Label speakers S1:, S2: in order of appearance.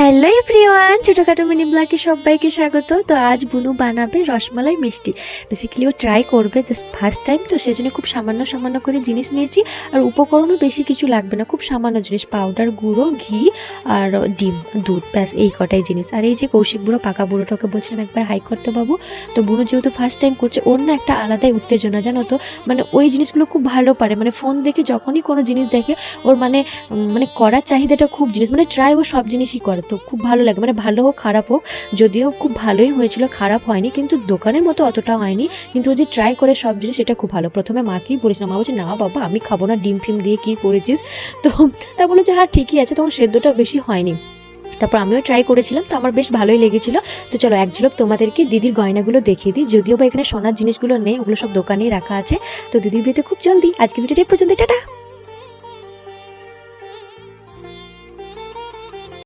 S1: Hello everyone, ছোটোখাটো mini ব্লগে সবাইকে স্বাগত। তো আজ বুনু বানাবে রসমালাই মিষ্টি। বেসিক্যালি ও ট্রাই করবে, জাস্ট ফার্স্ট টাইম, তো সেজন্য খুব সামান্য সামান্য করে জিনিস নিয়েছি। আর উপকরণও বেশি কিছু লাগবে না, খুব সামান্য জিনিস, পাউডার গুঁড়ো, ঘি আর ডিম, দুধ, ব্যাস এই কটাই জিনিস। আর এই যে কৌশিক বুড়ো, পাকা বুড়োটাকে বলছিলাম একবার হাই করতে বাবু। তো বুনু যেহেতু ফার্স্ট টাইম করছে, ওর না একটা আলাদাই উত্তেজনা, জানো তো। মানে ওই জিনিসগুলো খুব ভালো পারে, মানে ফোন দেখে যখনই কোনো জিনিস দেখে ওর মানে করার চাহিদাটা খুব, জিনিস মানে ট্রাই ও সব জিনিসই করে। তো খুব ভালো লাগে, মানে ভালো হোক খারাপ হোক, যদিও খুব ভালোই হয়েছিল, খারাপ হয়নি, কিন্তু দোকানের মতো অতটা হয়নি। কিন্তু ও যে ট্রাই করে সব জিনিস, এটা খুব ভালো। প্রথমে মাকেই বলেছিলাম, মা বলছে না বাবা আমি খাবো না, ডিম ফিম দিয়ে কী করেছিস। তো তা বলে যে হ্যাঁ ঠিকই আছে, তখন সেদ্ধটা বেশি হয়নি। তারপর আমিও ট্রাই করেছিলাম, তো আমার বেশ ভালোই লেগেছিলো। তো চলো এক ঝলক তোমাদেরকে দিদির গয়নাগুলো দেখিয়ে দিই, যদিও বা এখানে সোনার জিনিসগুলো নেই, ওগুলো সব দোকানেই রাখা আছে। তো দিদির বিয়েতে খুব জলদি, আজকে ভিডিওটা এই পর্যন্ত, টাটা।